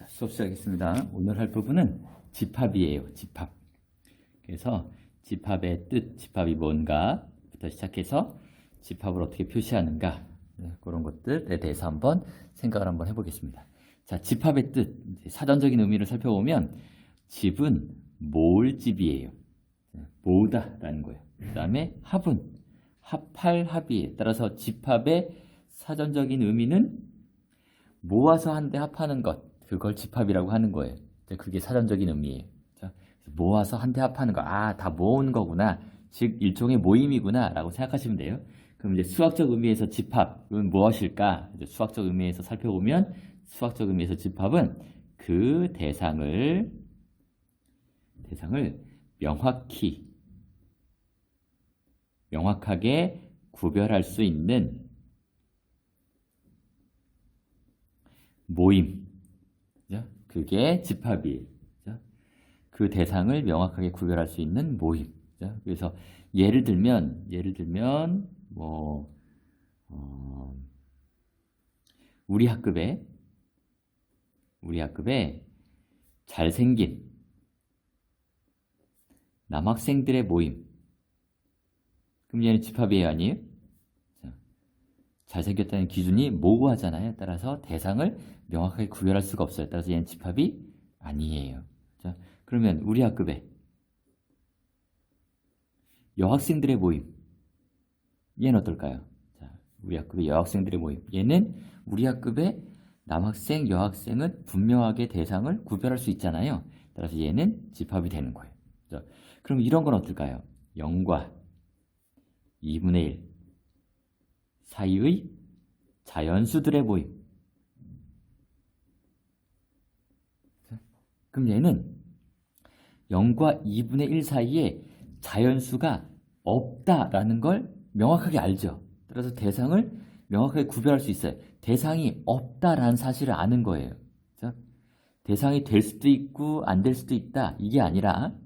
자, 수업 시작하겠습니다. 오늘 할 부분은 집합이에요. 집합. 그래서 집합의 뜻, 집합이 뭔가부터 시작해서 집합을 어떻게 표시하는가, 그런 것들에 대해서 한번 생각을 한번 해보겠습니다. 자, 집합의 뜻, 사전적인 의미를 살펴보면 집은 모을 집이에요. 모으다라는 거예요. 그 다음에 합은 합할 합이에요. 따라서 집합의 사전적인 의미는 모아서 한데 합하는 것, 그걸 집합이라고 하는 거예요. 그게 사전적인 의미예요. 모아서 한데 합하는 거, 다 모으는 거구나, 즉 일종의 모임이구나 라고 생각하시면 돼요. 그럼 이제 수학적 의미에서 집합은 무엇일까? 이제 수학적 의미에서 살펴보면, 수학적 의미에서 집합은 그 대상을 명확하게 구별할 수 있는 모임, 그게 집합이에요. 그 대상을 명확하게 구별할 수 있는 모임. 그래서 예를 들면 우리 학급에 잘생긴 남학생들의 모임. 그럼 얘는 집합이에요, 아니에요? 잘생겼다는 기준이 모호하잖아요. 따라서 대상을 명확하게 구별할 수가 없어요. 따라서 얘는 집합이 아니에요. 자, 그러면 우리 학급에 여학생들의 모임, 얘는 어떨까요? 자, 우리 학급의 여학생들의 모임, 얘는 우리 학급의 남학생, 여학생은 분명하게 대상을 구별할 수 있잖아요. 따라서 얘는 집합이 되는 거예요. 자, 그럼 이런 건 어떨까요? 0과 2분의 1 사이의 자연수들의 모임. 그럼 얘는 0과 2분의 1 사이에 자연수가 없다라는 걸 명확하게 알죠. 따라서 대상을 명확하게 구별할 수 있어요. 대상이 없다라는 사실을 아는 거예요. 대상이 될 수도 있고 안 될 수도 있다, 이게 아니라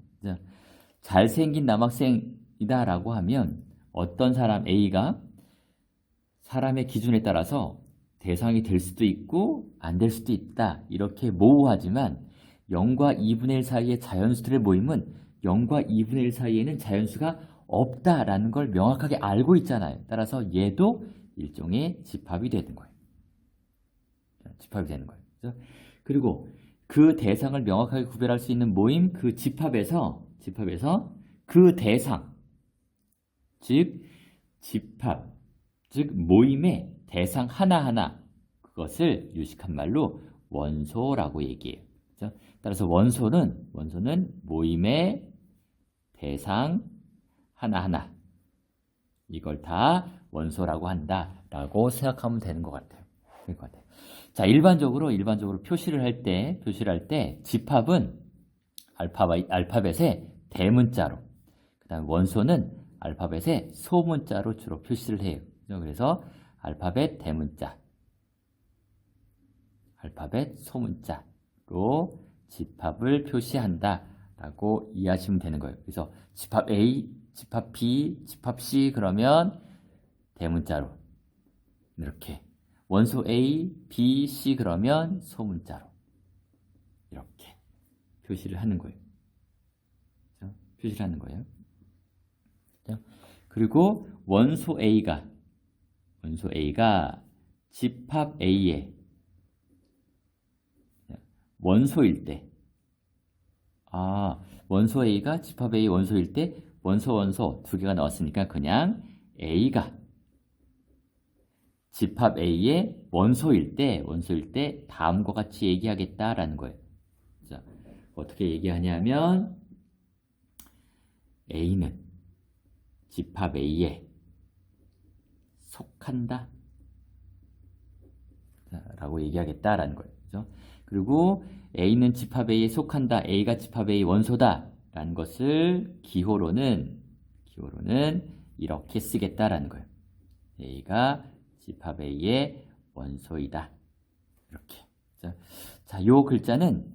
잘생긴 남학생이다라고 하면 어떤 사람 A가 사람의 기준에 따라서 대상이 될 수도 있고 안 될 수도 있다, 이렇게 모호하지만 0과 2분의 1 사이의 자연수들의 모임은 0과 2분의 1 사이에는 자연수가 없다라는 걸 명확하게 알고 있잖아요. 따라서 얘도 일종의 집합이 되는 거예요. 집합이 되는 거예요. 그리고 그 대상을 명확하게 구별할 수 있는 모임, 그 집합에서 그 대상, 즉 집합, 즉 모임의 대상 하나하나, 그것을 유식한 말로 원소라고 얘기해요. 따라서 원소는 모임의 대상 하나하나, 이걸 다 원소라고 한다라고 생각하면 되는 것 같아요. 자, 일반적으로 표시를 할 때 집합은 알파벳의 대문자로, 그다음 원소는 알파벳의 소문자로 주로 표시를 해요. 그래서 알파벳 대문자, 알파벳 소문자로 집합을 표시한다라고 이해하시면 되는 거예요. 그래서 집합 A, 집합 B, 집합 C 그러면 대문자로 이렇게, 원소 A, B, C 그러면 소문자로 이렇게 표시를 하는 거예요. 그리고 원소 A가 집합 A의 원소일 때, 원소 A가 집합 A 원소일 때, 원소 두 개가 나왔으니까 그냥 A가 집합 A의 원소일 때 다음과 같이 얘기하겠다라는 거예요. 자, 어떻게 얘기하냐면 A는 집합 A에 속한다 라고 얘기하겠다라는 거예요. 그죠? 그리고 A는 집합 A에 속한다, A가 집합 A 원소다 라는 것을 기호로는 이렇게 쓰겠다라는 거예요. A가 집합 A의 원소이다, 이렇게. 자, 요 글자는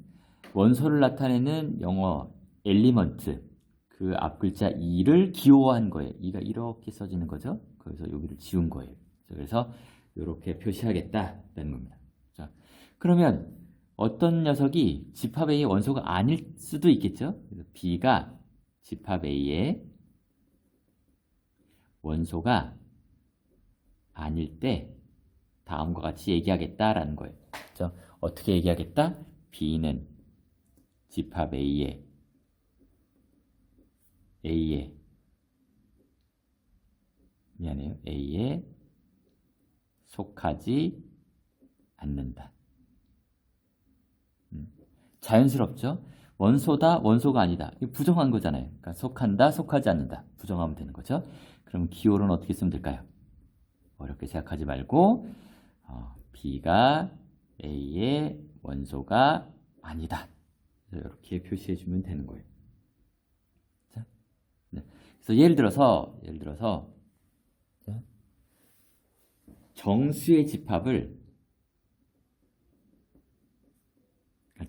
원소를 나타내는 영어 엘리먼트, 그 앞 글자 E를 기호한 거예요. E가 이렇게 써지는 거죠. 그래서 여기를 지운 거예요. 그래서 이렇게 표시하겠다라는 겁니다. 자, 그러면 어떤 녀석이 집합 A의 원소가 아닐 수도 있겠죠. 그래서 B가 집합 A의 원소가 아닐 때 다음과 같이 얘기하겠다라는 거예요. 그렇죠? 어떻게 얘기하겠다? B는 집합 A의 A에 속하지 않는다. 자연스럽죠? 원소다, 원소가 아니다. 이거 부정한 거잖아요. 그러니까 속한다, 속하지 않는다. 부정하면 되는 거죠. 그럼 기호는 어떻게 쓰면 될까요? 어렵게 생각하지 말고 B가 A의 원소가 아니다. 이렇게 표시해 주면 되는 거예요. 자, 네. 그래서 예를 들어서 자, 정수의 집합을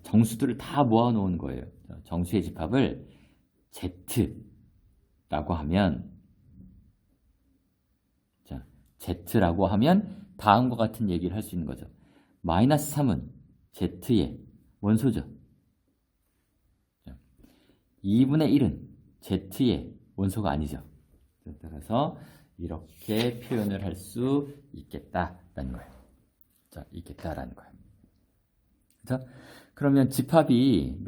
정수들을 다 모아놓은 거예요. 정수의 집합을 Z라고 하면, 자, Z라고 하면 다음과 같은 얘기를 할 수 있는 거죠. 마이너스 3은 Z의 원소죠. 2분의 1은 Z의 원소가 아니죠. 따라서 이렇게 표현을 할 수 있겠다라는 거예요. 자, 있겠다라는 거예요. 그래서 그러면 집합이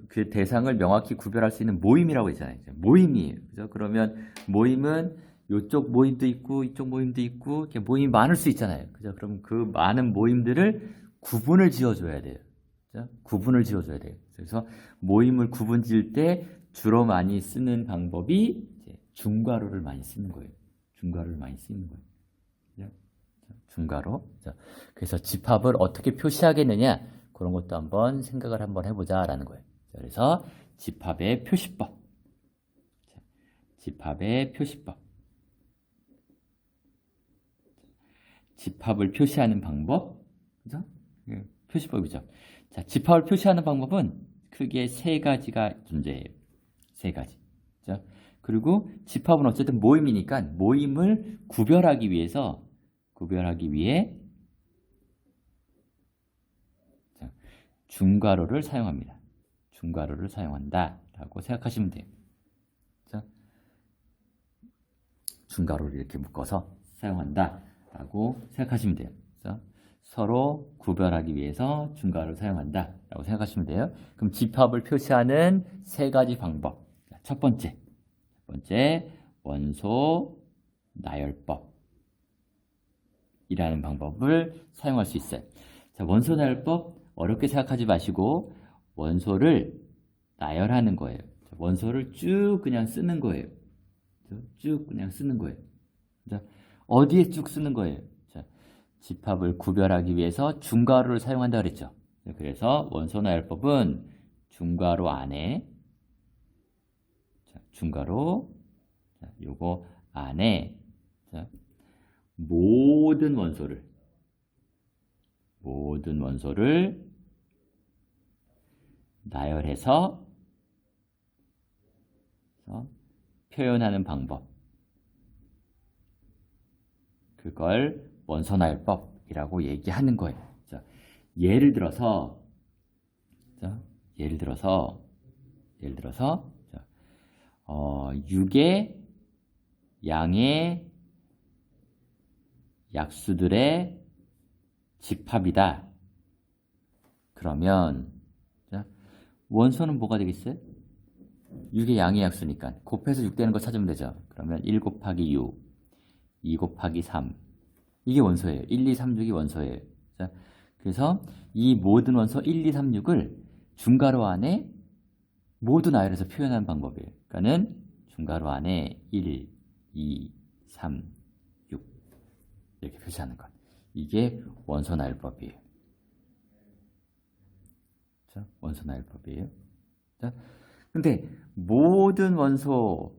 그 대상을 명확히 구별할 수 있는 모임이라고 했잖아요. 모임이에요. 그죠? 그러면 모임은 이쪽 모임도 있고 이쪽 모임도 있고 이렇게 모임이 많을 수 있잖아요. 그죠? 그럼 그 많은 모임들을 구분을 지어줘야 돼요. 그죠? 구분을 지어줘야 돼요. 그래서 모임을 구분 지을 때 주로 많이 쓰는 방법이 이제 중괄호를 많이 쓰는 거예요. 중괄호를 많이 쓰는 거예요. 그죠? 중괄호. 그래서 집합을 어떻게 표시하겠느냐? 그런 것도 한번 생각을 한번 해보자라는 거예요. 그래서 집합의 표시법. 집합의 표시법. 집합을 표시하는 방법. 그죠? 표시법이죠. 자, 집합을 표시하는 방법은 크게 세 가지가 존재해요. 세 가지. 그죠? 그리고 집합은 어쨌든 모임이니까 모임을 구별하기 위해 중괄호를 사용합니다. 중괄호를 사용한다라고 생각하시면 돼요. 자, 중괄호를 이렇게 묶어서 사용한다라고 생각하시면 돼요. 그래서 서로 구별하기 위해서 중괄호를 사용한다라고 생각하시면 돼요. 그럼 집합을 표시하는 세 가지 방법. 첫 번째 원소 나열법이라는 방법을 사용할 수 있어요. 자, 원소 나열법 어렵게 생각하지 마시고 원소를 나열하는 거예요. 원소를 쭉 그냥 쓰는 거예요. 쭉 그냥 쓰는 거예요. 어디에 쭉 쓰는 거예요? 자, 집합을 구별하기 위해서 중괄호를 사용한다 그랬죠. 그래서 원소 나열법은 중괄호 안에 중괄호 요거 안에 모든 원소를 나열해서 표현하는 방법. 그걸 원소나열법이라고 얘기하는 거예요. 자, 예를 들어서 6의 양의 약수들의 집합이다. 그러면 원소는 뭐가 되겠어요? 6의 양의 약수니까 곱해서 6 되는 거 찾으면 되죠. 그러면 1 곱하기 6, 2 곱하기 3 이게 원소예요. 1, 2, 3, 6이 원소예요. 자, 그래서 이 모든 원소 1, 2, 3, 6을 중괄호 안에 모두 나열해서 표현하는 방법이에요. 그러니까는 중괄호 안에 1, 2, 3, 6 이렇게 표시하는 것. 이게 원소 나열법이에요. 자, 원소 나열법이에요. 자, 근데 모든 원소를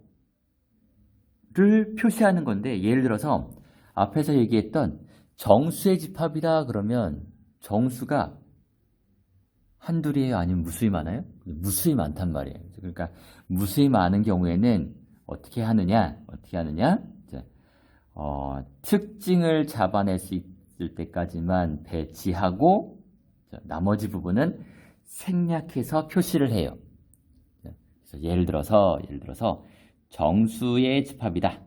표시하는 건데 예를 들어서 앞에서 얘기했던 정수의 집합이다 그러면 정수가 한둘이에요? 아니면 무수히 많아요? 무수히 많단 말이에요. 그러니까 무수히 많은 경우에는 어떻게 하느냐? 자, 특징을 잡아낼 수 있을 때까지만 배치하고 나머지 부분은 생략해서 표시를 해요. 그래서 예를 들어서 정수의 집합이다.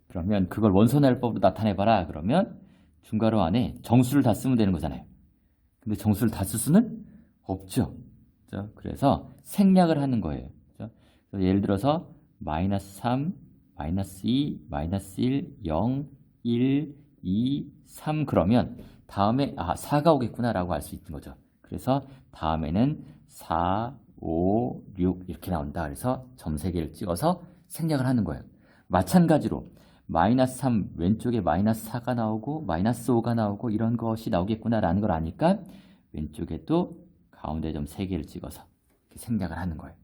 그러면 그걸 원소나열법으로 나타내봐라. 그러면 중괄호 안에 정수를 다 쓰면 되는 거잖아요. 근데 정수를 다 쓸 수는 없죠. 그래서 생략을 하는 거예요. 그래서 예를 들어서 마이너스 3, 마이너스 2, 마이너스 1, 0, 1, 2, 3 그러면 다음에 4가 오겠구나 라고 알 수 있는 거죠. 그래서 다음에는 4, 5, 6 이렇게 나온다. 그래서 점 3개를 찍어서 생략을 하는 거예요. 마찬가지로 마이너스 3 왼쪽에 마이너스 4가 나오고 마이너스 5가 나오고 이런 것이 나오겠구나 라는 걸 아니까 왼쪽에 또 가운데 점 3개를 찍어서 이렇게 생략을 하는 거예요.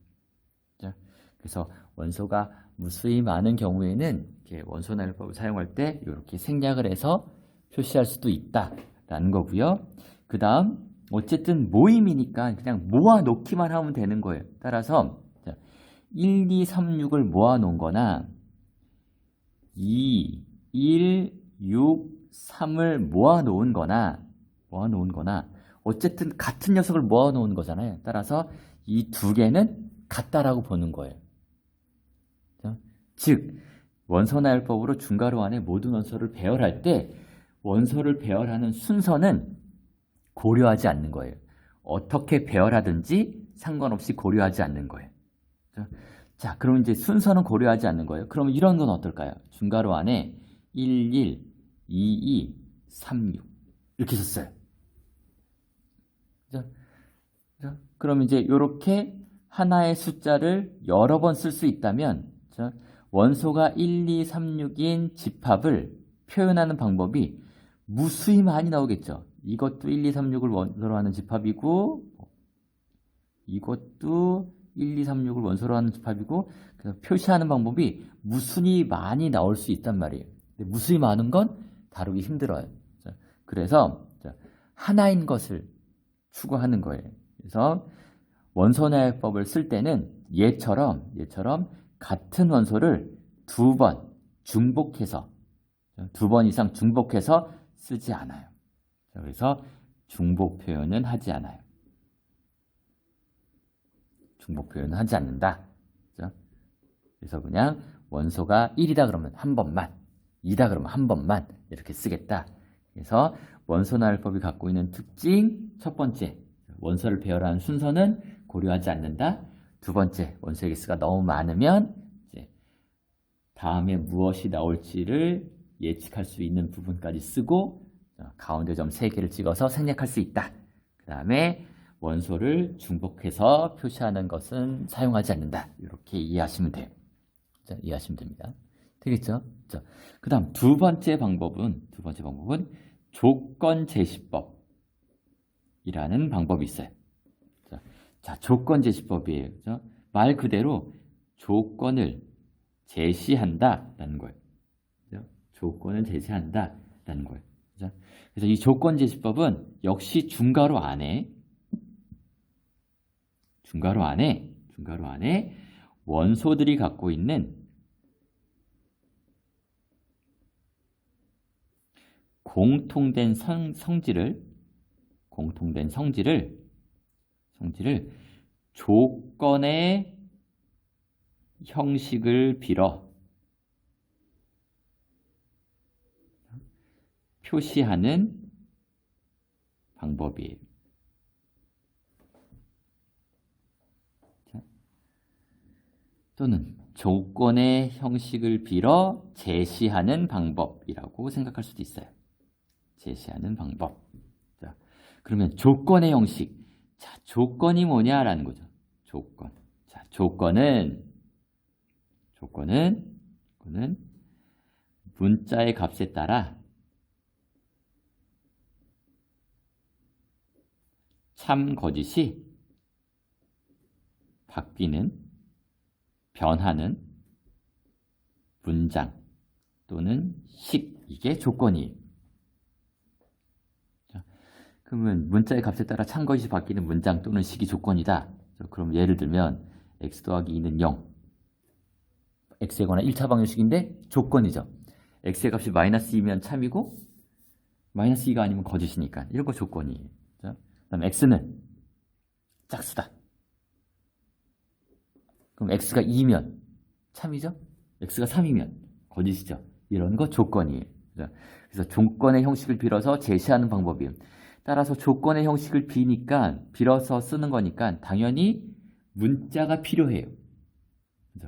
그래서 원소가 무수히 많은 경우에는 이렇게 원소나열법을 사용할 때 이렇게 생략을 해서 표시할 수도 있다라는 거고요. 그 다음 어쨌든 모임이니까 그냥 모아놓기만 하면 되는 거예요. 따라서 1, 2, 3, 6을 모아놓은 거나 2, 1, 6, 3을 모아놓은 거나 어쨌든 같은 녀석을 모아놓은 거잖아요. 따라서 이 두 개는 같다라고 보는 거예요. 즉 원소나열법으로 중괄호 안에 모든 원소를 배열할 때 원소를 배열하는 순서는 고려하지 않는 거예요. 어떻게 배열하든지 상관없이 고려하지 않는 거예요. 자, 그럼 이제 순서는 고려하지 않는 거예요. 그럼 이런 건 어떨까요? 중괄호 안에 1, 1, 2, 2, 3, 6 이렇게 썼어요. 그럼 이제 이렇게 하나의 숫자를 여러 번 쓸 수 있다면 원소가 1, 2, 3, 6인 집합을 표현하는 방법이 무수히 많이 나오겠죠. 이것도 1, 2, 3, 6을 원소로 하는 집합이고 이것도 1, 2, 3, 6을 원소로 하는 집합이고 그래서 표시하는 방법이 무수히 많이 나올 수 있단 말이에요. 근데 무수히 많은 건 다루기 힘들어요. 그래서 하나인 것을 추구하는 거예요. 그래서 원소나열법을 쓸 때는 얘처럼 같은 원소를 두 번 이상 중복해서 쓰지 않아요. 그래서 중복 표현은 하지 않아요. 중복 표현은 하지 않는다. 그래서 그냥 원소가 1이다 그러면 한 번만, 2다 그러면 한 번만 이렇게 쓰겠다. 그래서 원소나열법이 갖고 있는 특징 첫 번째, 원소를 배열하는 순서는 고려하지 않는다. 두 번째, 원소의 개수가 너무 많으면 이제 다음에 무엇이 나올지를 예측할 수 있는 부분까지 쓰고 가운데 점 3개를 찍어서 생략할 수 있다. 그 다음에 원소를 중복해서 표시하는 것은 사용하지 않는다. 이렇게 이해하시면 돼요. 이해하시면 됩니다. 되겠죠? 그 다음 두 번째 방법은 조건제시법이라는 방법이 있어요. 자, 조건제시법이에요. 그죠? 말 그대로 조건을 제시한다라는 거예요. 그죠? 조건을 제시한다라는 거예요. 그죠? 그래서 이 조건제시법은 역시 중괄호 안에 원소들이 갖고 있는 공통된 성질을 조건의 형식을 빌어 표시하는 방법이에요. 또는 조건의 형식을 빌어 제시하는 방법이라고 생각할 수도 있어요. 제시하는 방법. 자, 그러면 조건의 형식. 자, 조건이 뭐냐라는 거죠. 조건. 자, 조건은 문자의 값에 따라 참, 거짓이 바뀌는, 변하는 문장 또는 식, 이게 조건이에요. 자, 그러면 문자의 값에 따라 참, 거짓이 바뀌는 문장 또는 식이 조건이다. 그럼 예를 들면 x 더하기 2는 0. x에 관한 1차 방정식인데 조건이죠. x의 값이 마이너스 2면 참이고 마이너스 2가 아니면 거짓이니까. 이런 거 조건이에요. 그 다음에 x는 짝수다. 그럼 x가 2면 참이죠? x가 3이면 거짓이죠. 이런 거 조건이에요. 그래서 조건의 형식을 빌어서 제시하는 방법이에요. 따라서 조건의 형식을 빌어서 쓰는 거니까 당연히 문자가 필요해요.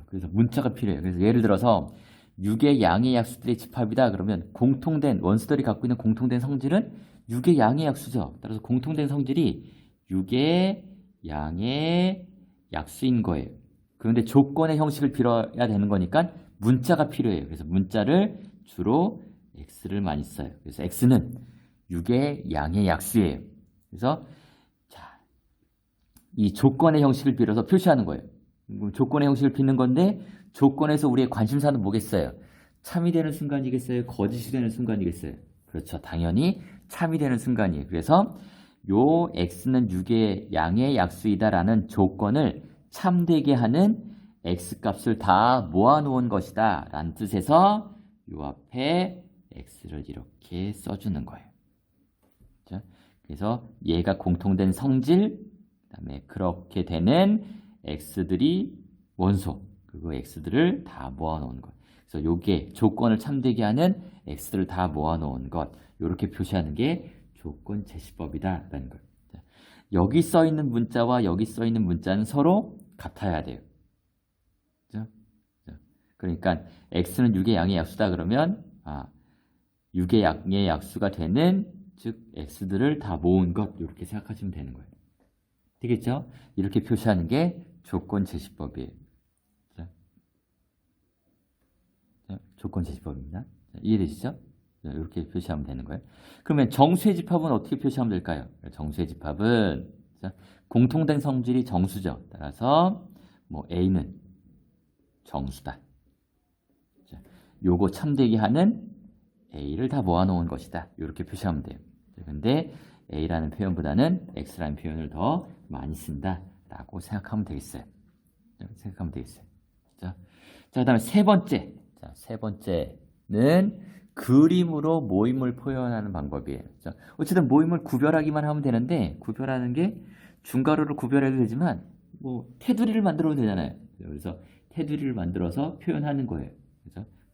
그래서 문자가 필요해요. 그래서 예를 들어서 6의 양의 약수들의 집합이다. 그러면 원수들이 갖고 있는 공통된 성질은 6의 양의 약수죠. 따라서 공통된 성질이 6의 양의 약수인 거예요. 그런데 조건의 형식을 빌어야 되는 거니까 문자가 필요해요. 그래서 문자를 주로 x를 많이 써요. 그래서 x는 6의 양의 약수예요. 그래서 이 조건의 형식을 빌어서 표시하는 거예요. 조건의 형식을 빚는 건데 조건에서 우리의 관심사는 뭐겠어요? 참이 되는 순간이겠어요? 거짓이 되는 순간이겠어요? 그렇죠. 당연히 참이 되는 순간이에요. 그래서 요 x는 6의 양의 약수이다라는 조건을 참되게 하는 x값을 다 모아놓은 것이다 라는 뜻에서 요 앞에 x를 이렇게 써주는 거예요. 그렇죠? 그래서 얘가 공통된 성질, 그 다음에 그렇게 되는 x들이 원소, 그리고 x들을 다 모아놓은 것. 그래서 요게 조건을 참되게 하는 x들을 다 모아놓은 것. 이렇게 표시하는 게 조건 제시법이다 라는 거예요. 여기 써있는 문자와 여기 써있는 문자는 서로 같아야 돼요. 그렇죠? 그러니까 x는 6의 양의 약수다 그러면 6의 양의 약수가 되는 즉 x들을 다 모은 것 이렇게 생각하시면 되는 거예요. 되겠죠? 이렇게 표시하는 게 조건 제시법이에요. 조건 제시법입니다. 이해되시죠? 이렇게 표시하면 되는 거예요. 그러면 정수의 집합은 어떻게 표시하면 될까요? 정수의 집합은 공통된 성질이 정수죠. 따라서 뭐 A는 정수다. 요거 참되게 하는 A를 다 모아놓은 것이다. 이렇게 표시하면 돼요. 근데 A라는 표현보다는 X라는 표현을 더 많이 쓴다라고 생각하면 되겠어요. 자, 그 다음에 세 번째. 세 번째는 그림으로 모임을 표현하는 방법이에요. 어쨌든 모임을 구별하기만 하면 되는데, 구별하는 게 중괄호를 구별해도 되지만, 테두리를 만들어도 되잖아요. 그래서 테두리를 만들어서 표현하는 거예요.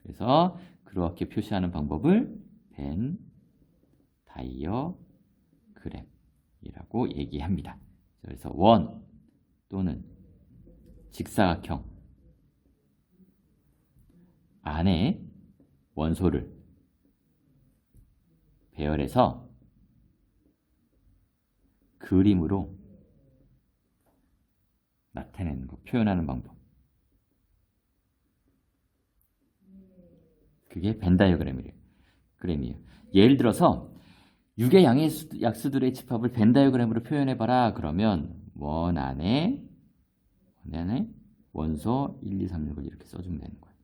그래서 그렇게 표시하는 방법을 벤 다이어그램이라고 얘기합니다. 그래서 원 또는 직사각형 안에 원소를 배열해서 그림으로 나타내는 거, 표현하는 방법. 그게 벤 다이어그램이에요. 예를 들어서 6의 양의 약수들의 집합을 벤 다이어그램으로 표현해봐라. 그러면 원 안에 원소 1, 2, 3, 6을 이렇게 써주면 되는 거예요.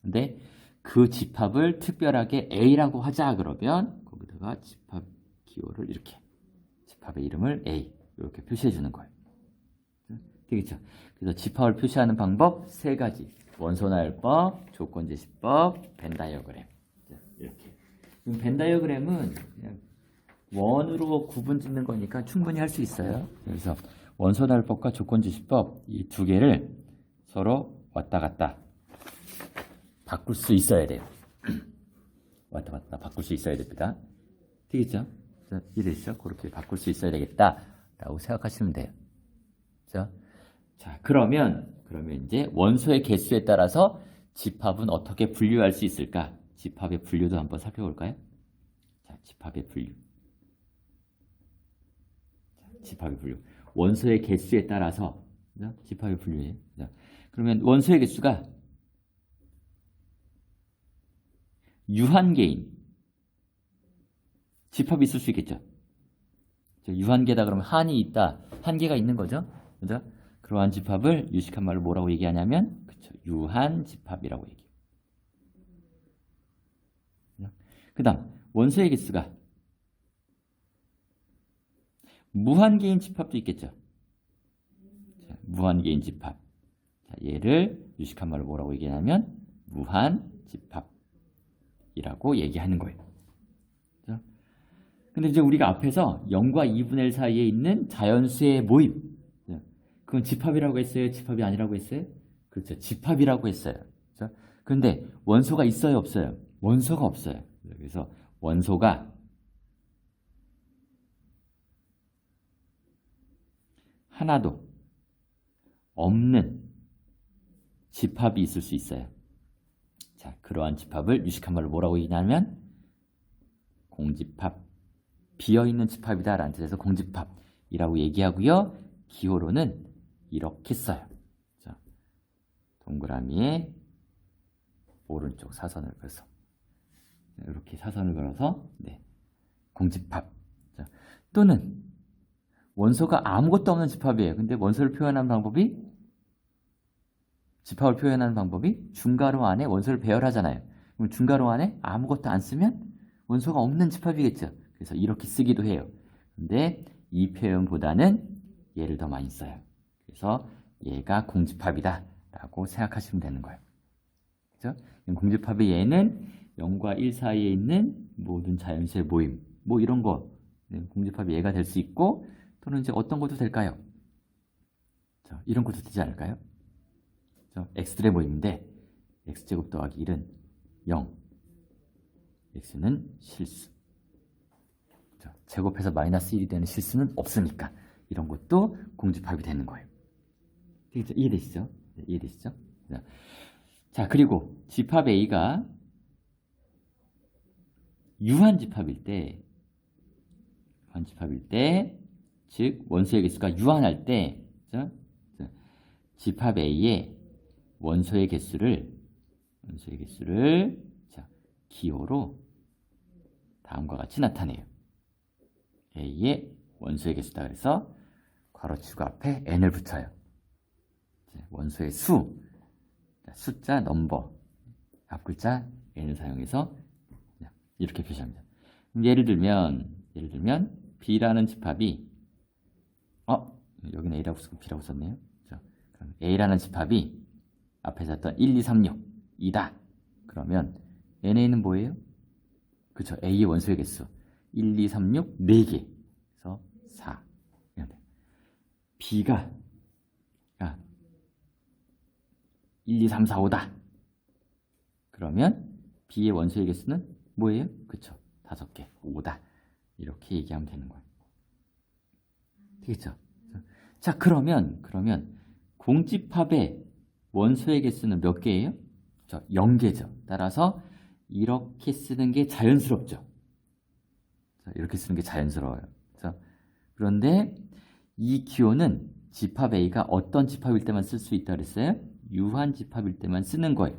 근데 그 집합을 특별하게 A라고 하자 그러면 거기다가 집합 기호를 이렇게 집합의 이름을 A 이렇게 표시해 주는 거예요. 되겠죠? 그래서 집합을 표시하는 방법 세 가지. 원소나열법, 조건제시법, 벤 다이어그램. 이렇게. 벤 다이어그램은 그냥 원으로 구분 짓는 거니까 충분히 할 수 있어요. 그래서 원소나열법과 조건제시법 이 두 개를 서로 왔다 갔다 바꿀 수 있어야 돼요. 왔다 갔다 바꿀 수 있어야 됩니다. 되겠죠? 이해되시죠? 그렇게 바꿀 수 있어야 되겠다라고 생각하시면 돼요. 그렇죠? 자, 그러면 이제 원소의 개수에 따라서 집합은 어떻게 분류할 수 있을까? 집합의 분류도 한번 살펴볼까요? 자, 집합의 분류. 원소의 개수에 따라서 집합의 분류예요. 그러면 원소의 개수가 유한계인 집합이 있을 수 있겠죠. 유한계다 그러면 한이 있다. 한계가 있는 거죠. 그죠? 그러한 집합을 유식한 말로 뭐라고 얘기하냐면 그쵸, 유한집합이라고 얘기해요. 그 다음 원소의 개수가 무한계인 집합도 있겠죠. 자, 무한계인 집합. 자, 얘를 유식한 말로 뭐라고 얘기하냐면 무한집합이라고 얘기하는 거예요. 그죠? 근데 이제 우리가 앞에서 0과 2분의 1 사이에 있는 자연수의 모임. 그건 집합이라고 했어요? 집합이 아니라고 했어요? 그렇죠. 집합이라고 했어요. 그렇죠? 그런데 원소가 있어요? 없어요? 원소가 없어요. 그래서 원소가 하나도 없는 집합이 있을 수 있어요. 자, 그러한 집합을 유식한 말로 뭐라고 얘기하냐면 공집합, 비어있는 집합이다 라는 뜻에서 공집합이라고 얘기하고요. 기호로는 이렇게 써요. 자, 동그라미에 오른쪽 사선을 그어서 이렇게 사선을 걸어서 네, 공집합. 자, 또는 원소가 아무것도 없는 집합이에요. 근데 원소를 표현하는 방법이 집합을 표현하는 방법이 중괄호 안에 원소를 배열하잖아요. 그럼 중괄호 안에 아무것도 안 쓰면 원소가 없는 집합이겠죠. 그래서 이렇게 쓰기도 해요. 근데 이 표현보다는 얘를 더 많이 써요. 그래서 얘가 공집합이다 라고 생각하시면 되는 거예요. 그렇죠? 공집합의 얘는 0과 1 사이에 있는 모든 자연수의 모임, 뭐 이런 거 공집합의 얘가 될 수 있고, 또는 이제 어떤 것도 될까요? 이런 것도 되지 않을까요? x들의 모임인데 x제곱 더하기 1은 0, x는 실수. 제곱해서 마이너스 1이 되는 실수는 없으니까 이런 것도 공집합이 되는 거예요. 이해되시죠? 이해되시죠? 자, 그리고 집합 A가 유한집합일 때, 즉 원소의 개수가 유한할 때, 집합 A의 원소의 개수를 자, 기호로 다음과 같이 나타내요. A의 원소의 개수다 그래서 괄호치고 앞에 n을 붙여요. 원소의 숫자 넘버 앞글자 n을 사용해서 이렇게 표시합니다. 예를 들면 B라는 집합이 여기는 A라고 쓰고 B라고 썼네요. 그럼 A라는 집합이 앞에 썼던 1, 2, 3, 6 이다. 그러면 NA는 뭐예요? 그렇죠. A의 원소의 개수 1, 2, 3, 6 4개. 그래서 4. B가 1, 2, 3, 4, 5다. 그러면 B의 원소의 개수는 뭐예요? 그렇죠. 5개, 5다. 이렇게 얘기하면 되는 거예요. 되겠죠? 자, 그러면 공집합의 원소의 개수는 몇 개예요? 0개죠. 따라서 이렇게 쓰는 게 자연스럽죠. 이렇게 쓰는 게 자연스러워요. 그런데 이 기호는 집합 A가 어떤 집합일 때만 쓸 수 있다 그랬어요? 유한 집합일 때만 쓰는 거예요.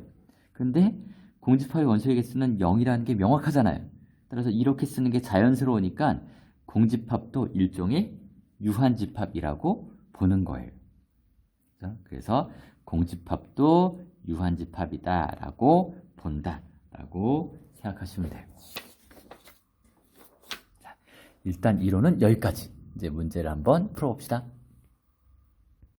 근데 공집합의 원소의 개수는 0이라는 게 명확하잖아요. 따라서 이렇게 쓰는 게 자연스러우니까 공집합도 일종의 유한 집합이라고 보는 거예요. 그래서 공집합도 유한 집합이다라고 본다라고 생각하시면 돼요. 자, 일단 이론은 여기까지. 이제 문제를 한번 풀어봅시다.